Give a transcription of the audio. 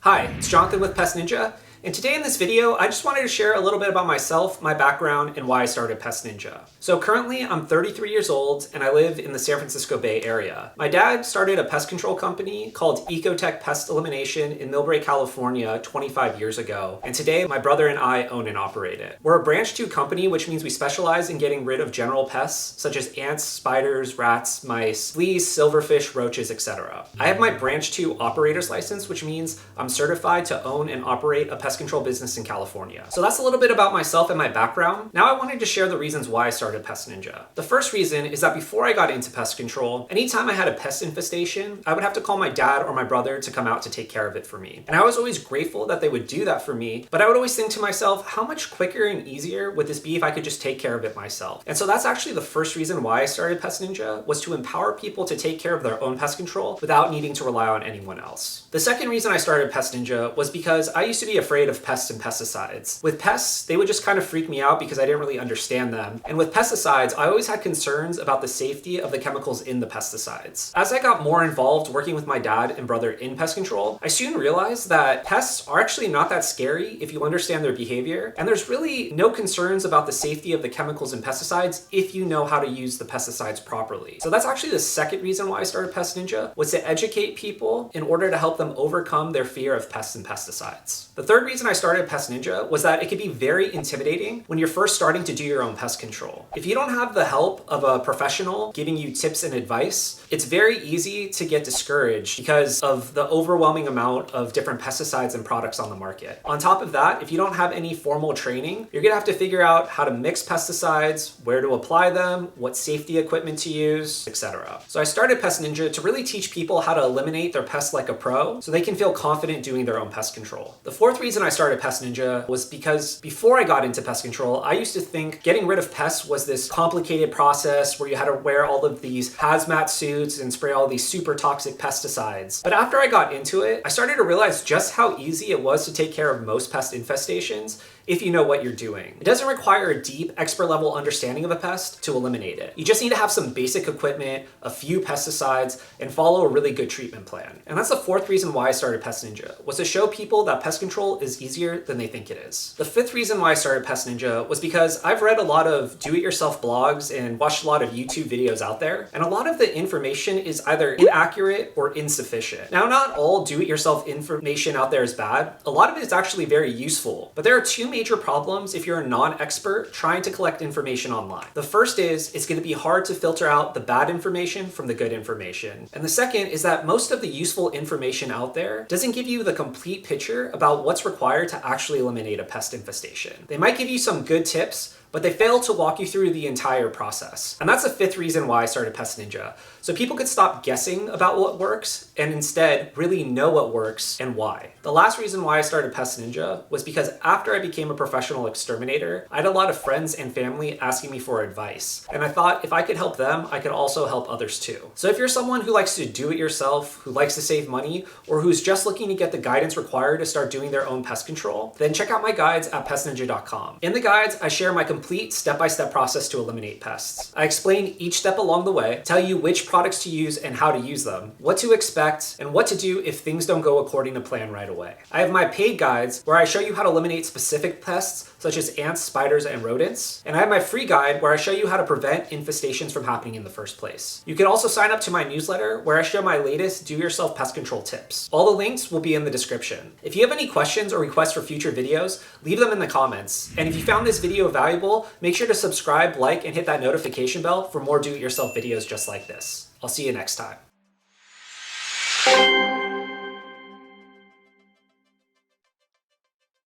Hi, it's Jonathan with Pest Ninja, and today in this video, I just wanted to share a little bit about myself, my background, and why I started Pest Ninja. So currently, I'm 33 years old, and I live in the San Francisco Bay Area. My dad started a pest control company called Ecotech Pest Elimination in Millbrae, California 25 years ago, and today my brother and I own and operate it. We're a branch 2 company, which means we specialize in getting rid of general pests, such as ants, spiders, rats, mice, fleas, silverfish, roaches, etc. I have my branch 2 operator's license, which means I'm certified to own and operate a pest control business in California. So that's a little bit about myself and my background. Now I wanted to share the reasons why I started Pest Ninja. The first reason is that before I got into pest control, anytime I had a pest infestation, I would have to call my dad or my brother to come out to take care of it for me. And I was always grateful that they would do that for me, but I would always think to myself, how much quicker and easier would this be if I could just take care of it myself? And so that's actually the first reason why I started Pest Ninja, was to empower people to take care of their own pest control without needing to rely on anyone else. The second reason I started Pest Ninja was because I used to be afraid of pests and pesticides. With pests, they would just kind of freak me out because I didn't really understand them. And with pesticides, I always had concerns about the safety of the chemicals in the pesticides. As I got more involved working with my dad and brother in pest control, I soon realized that pests are actually not that scary if you understand their behavior, and there's really no concerns about the safety of the chemicals in pesticides if you know how to use the pesticides properly. So that's actually the second reason why I started Pest Ninja, was to educate people in order to help them overcome their fear of pests and pesticides. The third reason I started Pest Ninja was that it could be very intimidating when you're first starting to do your own pest control. If you don't have the help of a professional giving you tips and advice, it's very easy to get discouraged because of the overwhelming amount of different pesticides and products on the market. On top of that, if you don't have any formal training, you're gonna have to figure out how to mix pesticides, where to apply them, what safety equipment to use, etc. So I started Pest Ninja to really teach people how to eliminate their pests like a pro so they can feel confident doing their own pest control. The fourth reason I started Pest Ninja was because before I got into pest control, I used to think getting rid of pests was this complicated process where you had to wear all of these hazmat suits and spray all these super toxic pesticides. But after I got into it, I started to realize just how easy it was to take care of most pest infestations if you know what you're doing. It doesn't require a deep, expert level understanding of a pest to eliminate it. You just need to have some basic equipment, a few pesticides, and follow a really good treatment plan. And that's the fourth reason why I started Pest Ninja, was to show people that pest control is easier than they think it is. The fifth reason why I started Pest Ninja was because I've read a lot of do-it-yourself blogs and watched a lot of YouTube videos out there, and a lot of the information is either inaccurate or insufficient. Now, not all do-it-yourself information out there is bad. A lot of it is actually very useful, but there are two major problems if you're a non-expert trying to collect information online. The first is it's going to be hard to filter out the bad information from the good information. And the second is that most of the useful information out there doesn't give you the complete picture about what's required to actually eliminate a pest infestation. They might give you some good tips, but they fail to walk you through the entire process. And that's the fifth reason why I started Pest Ninja. So people could stop guessing about what works and instead really know what works and why. The last reason why I started Pest Ninja was because after I became a professional exterminator, I had a lot of friends and family asking me for advice. And I thought if I could help them, I could also help others too. So if you're someone who likes to do it yourself, who likes to save money, or who's just looking to get the guidance required to start doing their own pest control, then check out my guides at pestninja.com. In the guides, I share my complete step-by-step process to eliminate pests. I explain each step along the way, tell you which products to use and how to use them, what to expect, and what to do if things don't go according to plan right away. I have my paid guides where I show you how to eliminate specific pests such as ants, spiders, and rodents. And I have my free guide where I show you how to prevent infestations from happening in the first place. You can also sign up to my newsletter where I share my latest do-yourself pest control tips. All the links will be in the description. If you have any questions or requests for future videos, leave them in the comments. And if you found this video valuable, make sure to subscribe, like, and hit that notification bell for more do-it-yourself videos just like this. I'll see you next time.